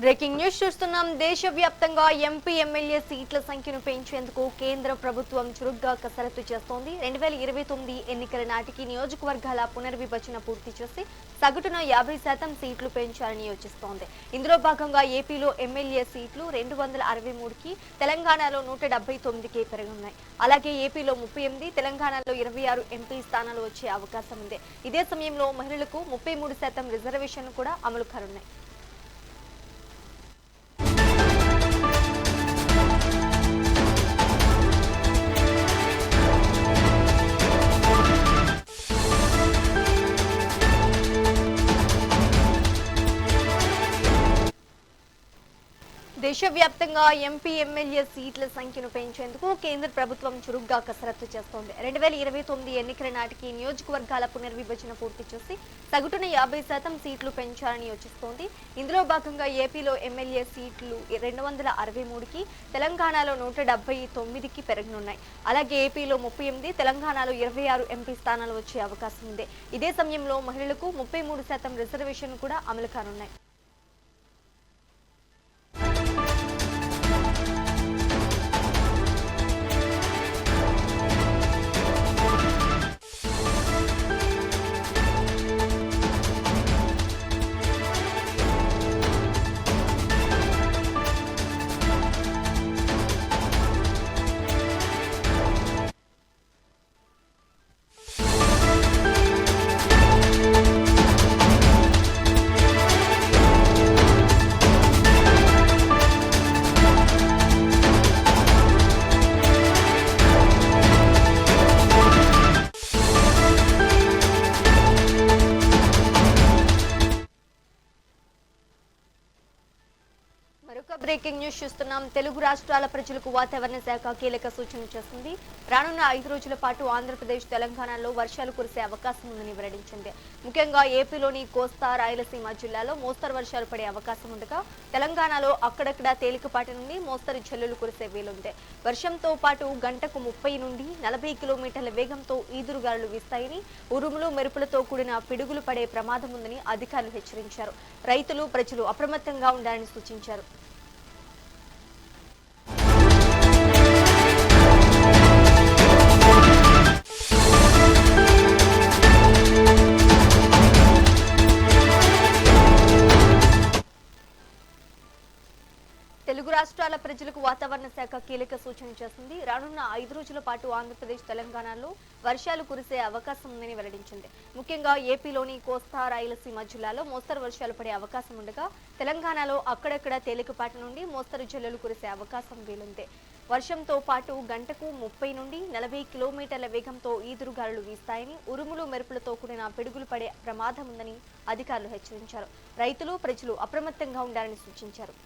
Breaking news చూస్తున్నాం. దేశవ్యాప్తంగా MP MLA సీట్ల సంఖ్యను పెంచేందుకు కేంద్ర ప్రభుత్వం చురుగ్గా కసరత్తు చేస్తోంది. 2029 ఎన్నికల నాటికి నియోజకవర్గాల పునర్విభజన పూర్తి చేసి సగటున 50% సీట్లు పెంచాలని యోచిస్తోంది. ఇందులో భాగంగా ఏపీలో ఎమ్మెల్యే సీట్లు 263కి, తెలంగాణలో 179కి పెరగనున్నాయి. అలాగే ఏపీలో 38, తెలంగాణలో 26 ఎంపీ స్థానాలు వచ్చే అవకాశం ఉంది. ఇదే సమయంలో మహిళలకు 33% రిజర్వేషన్ కూడా అమలు కానున్నాయి. దేశవ్యాప్తంగా ఎంపీ ఎమ్మెల్యే సీట్ల సంఖ్యను పెంచేందుకు కేంద్ర ప్రభుత్వం చురుగ్గా కసరత్తు చేస్తోంది. 2029 ఎన్నికల నాటికి నియోజకవర్గాల పునర్విభజన పూర్తి చేసి సగటున 50% సీట్లు పెంచాలని యోచిస్తోంది. ఇందులో భాగంగా ఏపీలో ఎమ్మెల్యే సీట్లు 263కి, తెలంగాణలో 179కి పెరగనున్నాయి. అలాగే ఏపీలో 38, తెలంగాణలో 26 ఎంపీ స్థానాలు వచ్చే అవకాశం ఉంది. ఇదే సమయంలో మహిళలకు 33% రిజర్వేషన్ కూడా అమలు కానున్నాయి. మరొక బ్రేకింగ్ న్యూస్ చూస్తున్నాం. తెలుగు రాష్ట్రాల ప్రజలకు వాతావరణ శాఖ కీలక సూచన చేస్తుంది. రానున్న 5 రోజుల పాటు ఆంధ్రప్రదేశ్, తెలంగాణలో వర్షాలు కురిసే అవకాశం ఉందని వెల్లడించింది. ముఖ్యంగా ఏపీలోని కోస్తా, రాయలసీమ జిల్లాలో మోస్తరు వర్షాలు పడే అవకాశం ఉండగా, తెలంగాణలో అక్కడక్కడ తేలికపాటి నుండి మోస్తరు జల్లులు కురిసే వీలుంది. వర్షంతో పాటు గంటకు 30 నుండి 40 కిలోమీటర్ల వేగంతో ఈదురుగాలులు వీస్తాయని, ఉరుములు, మెరుపులతో కూడిన పిడుగులు పడే ప్రమాదం ఉందని అధికారులు హెచ్చరించారు. రైతులు, ప్రజలు అప్రమత్తంగా ఉండాలని సూచించారు. తెలుగు రాష్ట్రాల ప్రజలకు వాతావరణ శాఖ కీలక సూచన చేస్తుంది. రానున్న 5 రోజుల పాటు ఆంధ్రప్రదేశ్, తెలంగాణలో వర్షాలు కురిసే అవకాశం ఉందని వెల్లడించింది. ముఖ్యంగా ఏపీలోని కోస్తా, రాయలసీమ జిల్లాలో మోస్తరు వర్షాలు పడే అవకాశం ఉండగా, తెలంగాణలో అక్కడక్కడ తేలికపాటి నుండి మోస్తరు జల్లులు కురిసే అవకాశం వీలుంది. వర్షంతో పాటు గంటకు 30 నుండి 40 కిలోమీటర్ల వేగంతో ఈదురుగాలులు వీస్తాయని, ఉరుములు, మెరుపులతో కూడిన పిడుగులు పడే ప్రమాదం ఉందని అధికారులు హెచ్చరించారు. రైతులు, ప్రజలు అప్రమత్తంగా ఉండాలని సూచించారు.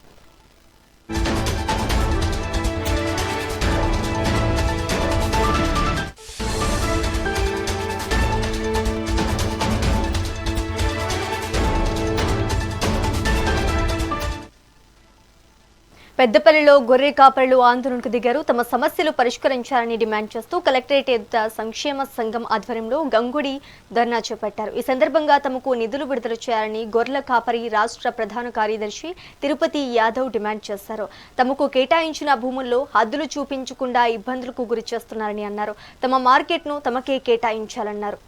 పెద్దపల్లిలో గొర్రె కాపరులు ఆందోళనకు దిగారు. తమ సమస్యలు పరిష్కరించాలని డిమాండ్ చేస్తూ కలెక్టరేట్ ఎదుట సంక్షేమ సంఘం ఆధ్వర్యంలో గంగుడి ధర్నా చేపట్టారు. ఈ సందర్భంగా తమకు నిధులు విడుదల చేయాలని గొర్రెల కాపరి రాష్ట్ర ప్రధాన కార్యదర్శి తిరుపతి యాదవ్ డిమాండ్ చేశారు. తమకు కేటాయించిన భూముల్లో హద్దులు చూపించకుండా ఇబ్బందులకు గురి చేస్తున్నారని అన్నారు. తమ మార్కెట్ను తమకే కేటాయించాలన్నారు.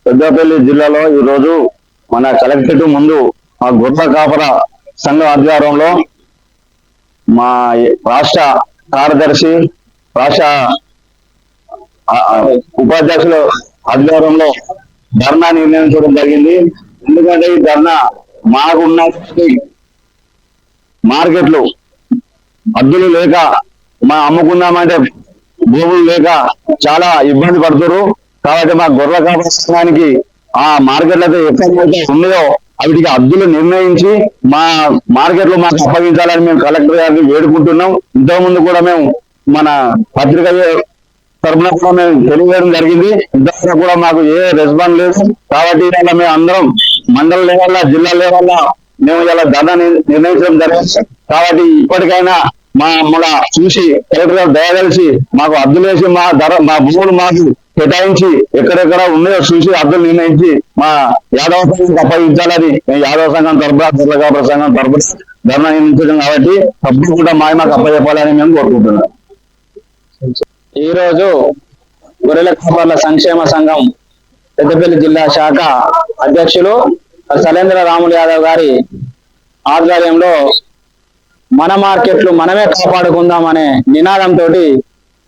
పెద్దపల్లి జిల్లాలో ఈరోజు మన కలెక్టరేట్ ముందు మా గొర్రెల కాపర సంఘం ఆధ్వర్యంలో మా రాష్ట్ర కార్యదర్శి, రాష్ట్ర ఉపాధ్యక్షుల ఆధ్వర్యంలో ధర్నా నిర్ణయించడం జరిగింది. ఎందుకంటే ఈ ధర్నా మాకున్న మార్కెట్లు హద్దులు లేక మా అమ్ముకున్నామంటే భూములు లేక చాలా ఇబ్బంది పడుతున్నారు. కాబట్టి మా గొర్రెల కాపర సంఘానికి ఆ మార్కెట్లు అయితే ఎక్కడైతే ఉన్నాయో వీటికి హద్దులు నిర్ణయించి మా మార్కెట్ లో మాకు అప్పగించాలని మేము కలెక్టర్ గారిని వేడుకుంటున్నాం. ఇంతకుముందు కూడా మేము మన పత్రిక తరఫున కూడా మేము తెలియజేయడం జరిగింది. ఇంతవరకు కూడా మాకు ఏ రెస్పాన్స్ లేదు. కాబట్టి ఇలా మేము అందరం మండల లెవెల్, జిల్లా లెవెల్ మేము ఇలా ధర్నా నిర్ణయించడం జరిగింది. కాబట్టి ఇప్పటికైనా మా చూసి కలెక్టర్ గారు దయగలిసి మాకు హద్దులేసి మా భూములు మాకు కేటాయించి ఎక్కడెక్కడ ఉన్నాయో చూసి అర్థం నిర్ణయించి మా యాదవ సంఘం అప్పగించాలని యాదవ సంఘం తరపున దుర్లకాపుర సంఘం తరపున ధర్నా నిర్మించడం కాబట్టి తప్పకుండా మాకు అప్పచెప్పాలని మేము కోరుకుంటున్నాం. ఈ రోజు గొర్రెల కాపర్ల సంక్షేమ సంఘం పెద్దపల్లి జిల్లా శాఖ అధ్యక్షులు సలేంద్ర రాములు యాదవ్ గారి ఆధ్వర్యంలో మన మార్కెట్లు మనమే కాపాడుకుందాం అనే నినాదంతో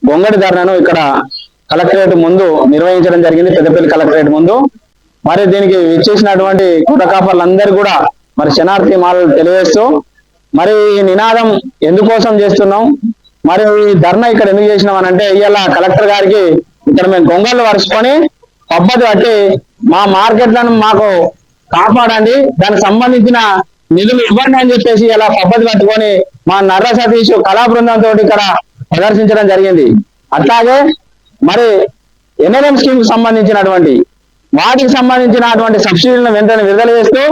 గొంగడి ధర్నాను ఇక్కడ కలెక్టరేట్ ముందు నిర్వహించడం జరిగింది, పెద్దపల్లి కలెక్టరేట్ ముందు. మరి దీనికి విచ్చేసినటువంటి గొర్రెల కాపర్లందరూ కూడా మరి శనార్థి మాటలు తెలియజేస్తూ మరి ఈ నినాదం ఎందుకోసం చేస్తున్నాం, మరి ఈ ధర్నా ఇక్కడ ఎందుకు చేసినాం అని అంటే, ఇవాళ కలెక్టర్ గారికి ఇక్కడ మేము గొంగళ్ళు వరుసుకొని పద్ధతి బట్టి మా మార్కెట్లను మాకు కాపాడండి, దానికి సంబంధించిన నిధులు ఇవ్వండి అని చెప్పేసి ఇలా పద్ధతి పట్టుకొని మా నర్ర సతీష్ కళా బృందంతో ఇక్కడ ప్రదర్శించడం జరిగింది. అట్లాగే మరి ఎన్ఎల్ఎం స్కీమ్ కు సంబంధించినటువంటి వాటికి సంబంధించినటువంటి సబ్సిడీలను వెంటనే విడుదల చేస్తూ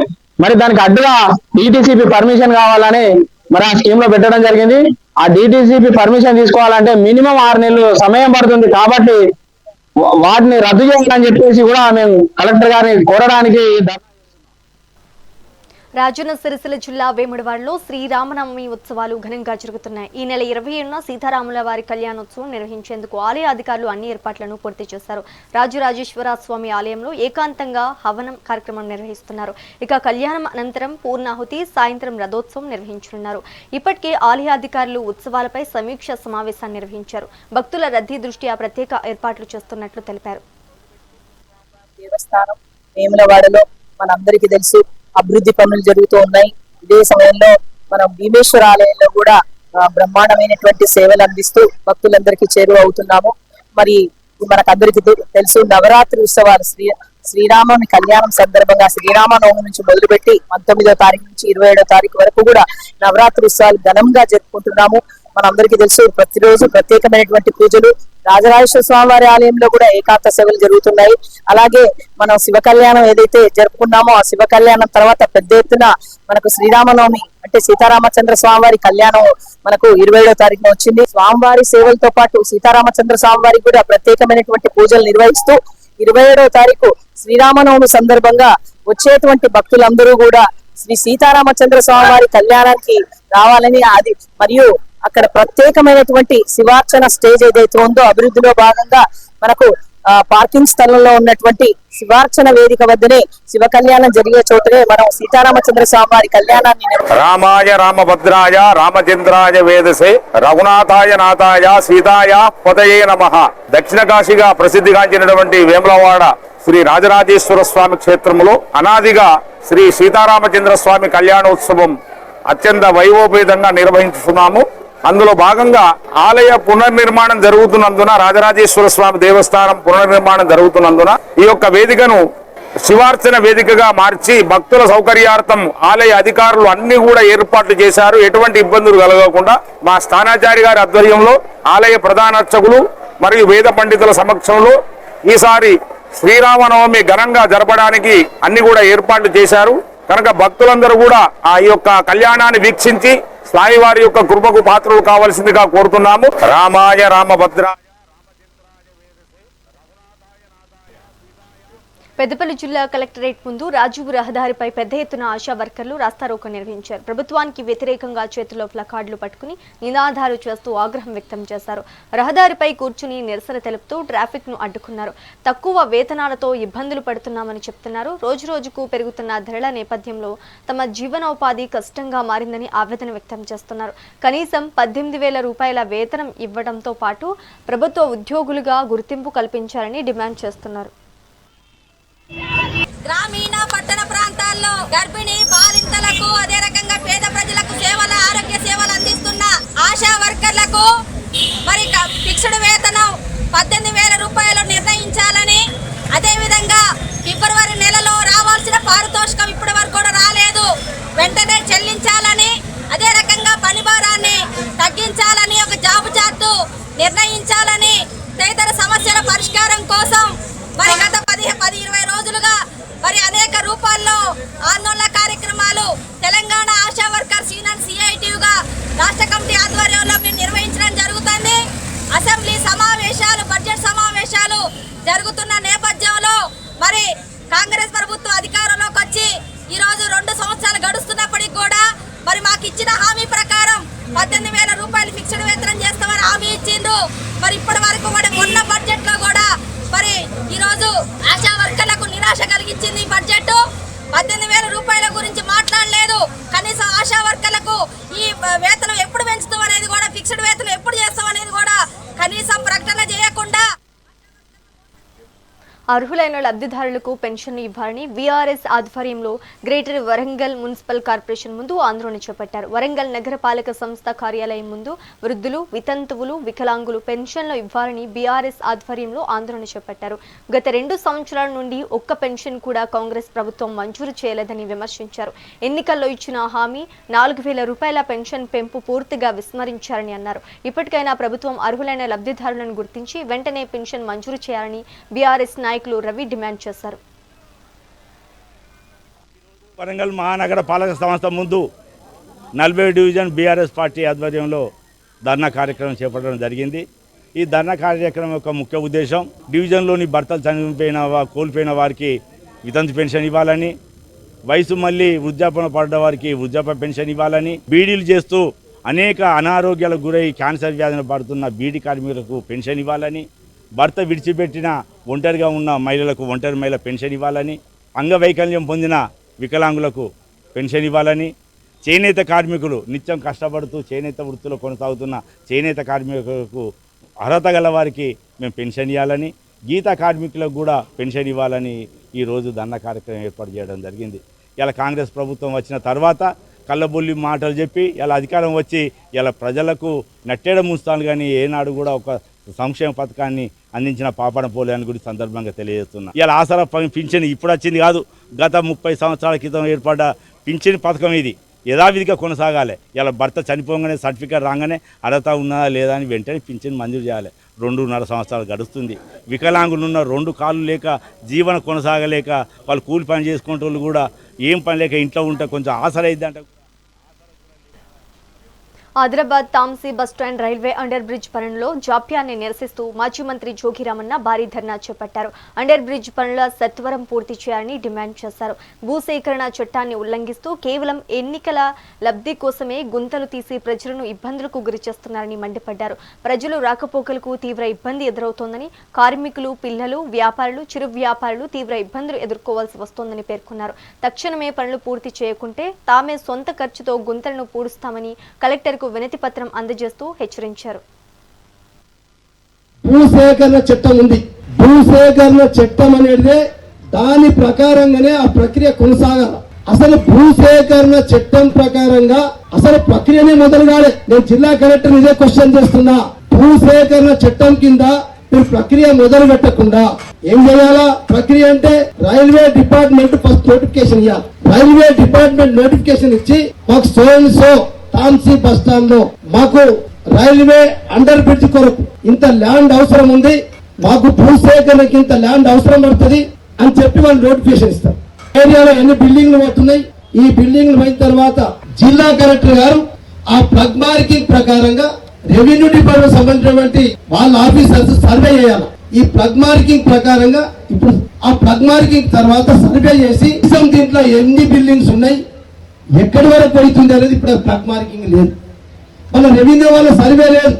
మరి దానికి అడ్డుగా డిటిసిపి పర్మిషన్ కావాలని మరి ఆ స్కీమ్ లో పెట్టడం జరిగింది. ఆ డిటిసిపి పర్మిషన్ తీసుకోవాలంటే మినిమం 6 నెలలు సమయం పడుతుంది. కాబట్టి వాటిని రద్దు చేయాలని చెప్పేసి కూడా మేము కలెక్టర్ గారిని కోరడానికి. రాజన్న సిరిసిల్ల జిల్లా వేములవాడలో శ్రీరామనవమి ఉత్సవాలు ఘనంగా జరుగుతున్నాయి. ఈ నెల 27న సీతారాముల వారి కళ్యాణోత్సవం నిర్వహించేందుకు ఆలయ అధికారులు అన్ని ఏర్పాట్లను పూర్తి చేశారు. రాజరాజేశ్వర స్వామి ఆలయంలో ఏకాంతంగా హవనం కార్యక్రమం నిర్వహిస్తున్నారు. ఇక కళ్యాణం అనంతరం పూర్ణాహుతి, సాయంత్రం రథోత్సవం నిర్వహించనున్నారు. ఇప్పటికే ఆలయ అధికారులు ఉత్సవాలపై సమీక్ష సమావేశాన్ని నిర్వహించారు. భక్తుల రద్దీ దృష్ట్యా ప్రత్యేక ఏర్పాట్లు చేస్తున్నట్లు తెలిపారు. దేవస్థానం వేములవాడలో మనందరికీ తెలుసు అభివృద్ధి పనులు జరుగుతూ ఉన్నాయి. ఇదే సమయంలో మనం భీమేశ్వర ఆలయంలో కూడా బ్రహ్మాండమైనటువంటి సేవలు అందిస్తూ భక్తులందరికీ చేరువ అవుతున్నాము. మరి మనకందరికీ తెలుసు నవరాత్రి ఉత్సవాలు శ్రీరాముని కళ్యాణం సందర్భంగా శ్రీరామనవమి నుంచి మొదలుపెట్టి 19వ తారీఖు నుంచి 27వ తారీఖు వరకు కూడా నవరాత్రి ఉత్సవాలు ఘనంగా జరుపుకుంటున్నాము. మనందరికీ తెలుసు ప్రతిరోజు ప్రత్యేకమైనటువంటి పూజలు, రాజరాజేశ్వర స్వామి వారి ఆలయంలో కూడా ఏకాంత సేవలు జరుగుతున్నాయి. అలాగే మనం శివ కళ్యాణం ఏదైతే జరుపుకున్నామో ఆ శివ కళ్యాణం తర్వాత పెద్ద ఎత్తున మనకు శ్రీరామనవమి అంటే సీతారామచంద్ర స్వామి వారి కళ్యాణం మనకు 27వ తారీఖున వచ్చింది. స్వామివారి సేవలతో పాటు సీతారామచంద్ర స్వామి వారికి కూడా ప్రత్యేకమైనటువంటి పూజలు నిర్వహిస్తూ 27వ తారీఖు శ్రీరామనవమి సందర్భంగా వచ్చేటువంటి భక్తులందరూ కూడా శ్రీ సీతారామచంద్ర స్వామి వారి కళ్యాణానికి రావాలని అది మరియు అక్కడ ప్రత్యేకమైనటువంటి శివార్చన స్టేజ్ ఏదైతే ఉందో అభివృద్ధిలో భాగంగా మనకు పార్కింగ్ స్థలంలో ఉన్నటువంటి శివార్చన వేదిక వద్దనే శివ కళ్యాణం జరిగే చోటనే మనం సీతారామచంద్ర స్వామి వారి కళ్యాణాన్ని రామాయ రామభద్రాయ రామచంద్రాయ వేదసే రఘునాథాయ నాథాయ సీతాయ పతయే నమః. దక్షిణ కాశీగా ప్రసిద్ధిగాంచినటువంటి వేములవాడ శ్రీ రాజరాజేశ్వర స్వామి క్షేత్రంలో అనాదిగా శ్రీ సీతారామచంద్ర స్వామి కళ్యాణోత్సవం అత్యంత వైభవపేతంగా నిర్వహించుతున్నాము. అందులో భాగంగా ఆలయ పునర్నిర్మాణం జరుగుతున్నందున రాజరాజేశ్వర స్వామి దేవస్థానం పునర్నిర్మాణం జరుగుతున్నందున ఈ యొక్క వేదికను శివార్చన వేదికగా మార్చి భక్తుల సౌకర్యార్థం ఆలయ అధికారులు అన్ని కూడా ఏర్పాట్లు చేశారు. ఎటువంటి ఇబ్బందులు కలగకుండా మా స్థానాచారి గారి ఆధ్వర్యంలో ఆలయ ప్రధాన అర్చకులు మరియు వేద పండితుల సమక్షంలో ఈసారి శ్రీరామనవమి ఘనంగా జరపడానికి అన్ని కూడా ఏర్పాట్లు చేశారు. కనుక భక్తులందరూ కూడా ఆ యొక్క కళ్యాణాన్ని వీక్షించి స్వామివారి యొక్క కృపకు పాత్రలు కావాల్సిందిగా కోరుతున్నాము. రామాయ రామభద్రాయ. పెద్దపల్లి జిల్లా కలెక్టరేట్ ముందు రాజీవ్ రహదారిపై పెద్ద ఎత్తున ఆశా వర్కర్లు రాస్తారోకో నిర్వహించారు. ప్రభుత్వానికి వ్యతిరేకంగా చేతిలో ప్లకార్డులు పట్టుకుని నినాదాలు చేస్తూ ఆగ్రహం వ్యక్తం చేశారు. రహదారిపై కూర్చుని నిరసన తెలుపుతూ ట్రాఫిక్ ను అడ్డుకున్నారు. తక్కువ వేతనాలతో ఇబ్బందులు పడుతున్నామని చెప్తున్నారు. రోజు రోజుకు పెరుగుతున్న ధరల నేపథ్యంలో తమ జీవనోపాధి కష్టంగా మారిందని ఆవేదన వ్యక్తం చేస్తున్నారు. కనీసం 18,000 రూపాయల వేతనం ఇవ్వడంతో పాటు ప్రభుత్వ ఉద్యోగులుగా గుర్తింపు కల్పించాలని డిమాండ్ చేస్తున్నారు. గ్రామీణ పట్టణ ప్రాంతాల్లో గర్భిణీ బాలింతలకు అదే రకంగా పేద ప్రజలకు సేవల ఆరోగ్య సేవలు అందిస్తున్న ఆశా వర్కర్లకు మరి ఫిక్స్డ్ వేతనం 18,000 రూపాయలు నిర్ణయించాలని, అదేవిధంగా ఫిబ్రవరి నెలలో రావాల్సిన పారితోషికం ఇప్పటి వరకు కూడా రాలేదు, వెంటనే చెల్లించాలని, అదే రకంగా పని భారాన్ని తగ్గించాలని, ఒక జాబు చార్టు నిర్ణయించాలని, తదితర సమస్యల పరిష్కారం కోసం మరి గత 10-20 రోజులుగా మరి అనేక రూపాల్లో ఆందోళన కార్యక్రమాలు తెలంగాణ ఆశా వర్కర్స్ యూనియన్ సిఐటియుగా రాష్ట్ర కమిటీ ఆధ్వర్యంలో మేము నిర్వహించడం జరుగుతుంది. అసెంబ్లీ సమావేశాలు, బడ్జెట్ సమావేశాలు వచ్చింది బడ్జెట్ 18,000 రూపాయల గురించి మాట్లాడలేదు. కనీసం ఆశా వర్కర్లకు ఈ వేతనం ఎప్పుడు పెంచుతాం అనేది కూడా, ఫిక్స్డ్ వేతనం ఎప్పుడు చేస్తాం అనేది కూడా కనీసం ప్రకటన చేయకుండా అర్హులైన లబ్ధిదారులకు పెన్షన్ ఇవ్వాలని వీఆర్ఎస్ ఆధ్వర్యంలో గ్రేటర్ వరంగల్ మున్సిపల్ కార్పొరేషన్ ముందు ఆందోళన చేపట్టారు. వరంగల్ నగరపాలక సంస్థ కార్యాలయం ముందు వృద్ధులు, వితంతువులు, వికలాంగులు పెన్షన్లు ఇవ్వాలని బీఆర్ఎస్ ఆధ్వర్యంలో ఆందోళన చేపట్టారు. గత 2 సంవత్సరాల నుండి ఒక్క పెన్షన్ కూడా కాంగ్రెస్ ప్రభుత్వం మంజూరు చేయలేదని విమర్శించారు. ఎన్నికల్లో ఇచ్చిన హామీ 4,000 రూపాయల పెన్షన్ పెంపు పూర్తిగా విస్మరించారని అన్నారు. ఇప్పటికైనా ప్రభుత్వం అర్హులైన లబ్ధిదారులను గుర్తించి వెంటనే పెన్షన్ మంజూరు చేయాలని బీఆర్ఎస్ నాయకులు రవి డిమాండ్ చేశారు. వరంగల్ మహానగర పాలక సంస్థ ముందు 40 డివిజన్ బీఆర్ఎస్ పార్టీ ఆధ్వర్యంలో ధర్నా కార్యక్రమం చేపట్టడం జరిగింది. ఈ ధర్నా కార్యక్రమం యొక్క ముఖ్య ఉద్దేశం డివిజన్లోని భర్తలు కోల్పోయిన వారికి వితంతు పెన్షన్ ఇవ్వాలని, వయసు మళ్ళీ వృద్ధాప్యం పడ్డ వారికి వృద్ధాప్య పెన్షన్ ఇవ్వాలని, బీడీలు చేస్తూ అనేక అనారోగ్యాలకు గురై క్యాన్సర్ వ్యాధిని పడుతున్న బీడీ కార్మికులకు పెన్షన్ ఇవ్వాలని, భర్త విడిచిపెట్టిన ఒంటరిగా ఉన్న మహిళలకు ఒంటరి మహిళ పెన్షన్ ఇవ్వాలని, అంగవైకల్యం పొందిన వికలాంగులకు పెన్షన్ ఇవ్వాలని, చేనేత కార్మికులు నిత్యం కష్టపడుతూ చేనేత వృత్తిలో కొనసాగుతున్న చేనేత కార్మికులకు అర్హత గల వారికి మేము పెన్షన్ ఇవ్వాలని, గీత కార్మికులకు కూడా పెన్షన్ ఇవ్వాలని ఈరోజు ధర్నా కార్యక్రమం ఏర్పాటు చేయడం జరిగింది. ఇలా కాంగ్రెస్ ప్రభుత్వం వచ్చిన తర్వాత కళ్ళబొల్లి మాటలు చెప్పి ఇలా అధికారం వచ్చి ఇలా ప్రజలకు నట్టేయడం ఉంచుతాను, కానీ ఏనాడు కూడా ఒక సంక్షేమ పథకాన్ని అందించిన పాపన పోలే అని కూడా సందర్భంగా తెలియజేస్తున్నా. ఇలా ఆసరా పింఛన్ ఇప్పుడు వచ్చింది కాదు, గత 30 సంవత్సరాల క్రితం ఏర్పడ్డ పింఛన్ పథకం ఇది యథావిధిగా కొనసాగాలి. ఇలా భర్త చనిపోగానే సర్టిఫికేట్ రాగానే అర్హత ఉన్నదా లేదా అని వెంటనే పింఛన్ మంజూరు చేయాలి. 2.5 సంవత్సరాలు గడుస్తుంది. వికలాంగులున్న 2 కాళ్ళు లేక జీవన కొనసాగలేక వాళ్ళు కూలి పని చేసుకునే వాళ్ళు కూడా ఏం పని లేక ఇంట్లో ఉంటే కొంచెం ఆసరా అయిద్దంట. Adilabad Tamsi bus stand railway under bridge పనుల్లో జాప్యాన్ని నిరసిస్తూ మాజీ మంత్రి జోగిరామన్న భారీ ధర్నా చేపట్టారు. అండర్ బ్రిడ్జ్ పనుల సత్వరం పూర్తి చేయాలని డిమాండ్ చేశారు. భూసేకరణ చట్టాన్ని ఉల్లంఘిస్తూ కేవలం ఎన్నికల లబ్ధి కోసమే గుంతలు తీసి ప్రజలను ఇబ్బందులకు గురిచేస్తున్నారని మండిపడ్డారు. ప్రజలు రాకపోకలకు తీవ్ర ఇబ్బంది ఎదురవుతోందని, కార్మికులు, పిల్లలు, వ్యాపారులు, చిరు వ్యాపారులు తీవ్ర ఇబ్బందులు ఎదుర్కోవాల్సి వస్తోందని పేర్కొన్నారు. తక్షణమే పనులు పూర్తి చేయకుంటే తామే సొంత ఖర్చుతో గుంతలను పూడుస్తామని కలెక్టర్ వినతి పత్రం అందజేస్తూ హెచ్చరించారు. భూసేకరణ చట్టం ఉంది. భూసేకరణ చట్టం అనేది దాని ప్రకారంగానే ఆ ప్రక్రియ కొనసాగాలి. అసలు భూసేకరణ చట్టం ప్రకారంగా అసలు ప్రక్రియనే మొదలు కాలే. నేను జిల్లా కలెక్టర్ ఇదే క్వశ్చన్ చేస్తున్నా. భూసేకరణ చట్టం కింద మీరు ప్రక్రియ మొదలు పెట్టకుండా ఏం చేయాలా? ప్రక్రియ అంటే రైల్వే డిపార్ట్మెంట్ ఫస్ట్ నోటిఫికేషన్ ఇవ్వాలి. రైల్వే డిపార్ట్మెంట్ నోటిఫికేషన్ ఇచ్చి మాకు so and so Tamsi bus stand లో మాకు రైల్వే అండర్ బ్రిడ్జ్ కొరకు ఇంత ల్యాండ్ అవసరం ఉంది, మాకు భూసేకరణకి ఇంత ల్యాండ్ అవసరం పడుతుంది అని చెప్పి వాళ్ళు నోటిఫికేషన్ ఇస్తారు. ఏరియాలో ఎన్ని బిల్డింగ్లు పోతున్నాయి, ఈ బిల్డింగ్లు పోయిన తర్వాత జిల్లా కలెక్టర్ గారు ఆ ప్లగ్ మార్కింగ్ ప్రకారంగా రెవెన్యూ డిపార్ట్మెంట్ సంబంధించినటువంటి వాళ్ళ ఆఫీసర్స్ సర్వే చేయాలి. ఈ ప్లగ్ మార్కింగ్ ప్రకారంగా ఇప్పుడు ఆ ప్లగ్ మార్కింగ్ తర్వాత సర్వే చేసి దీంట్లో ఎన్ని బిల్డింగ్స్ ఉన్నాయి, ఎక్కడి వరకు పోతుంది అనేది ఇప్పుడు ప్లగ్ మార్కింగ్ లేదు. మన రెవెన్యూ వాళ్ళ సర్వే లేదు.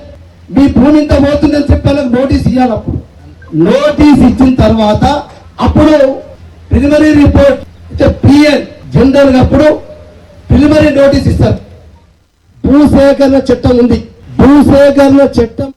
మీ భూమి ఇంత పోతుందని చెప్పి వాళ్ళకి నోటీస్ ఇవ్వాలి. అప్పుడు నోటీస్ ఇచ్చిన తర్వాత అప్పుడు ప్రిలిమినరీ రిపోర్ట్ అంటే పిఎన్ జనరల్ గా అప్పుడు ప్రిలిమినరీ నోటీస్ ఇస్తారు. భూసేకరణ చట్టం ఉంది. భూసేకరణ చట్టం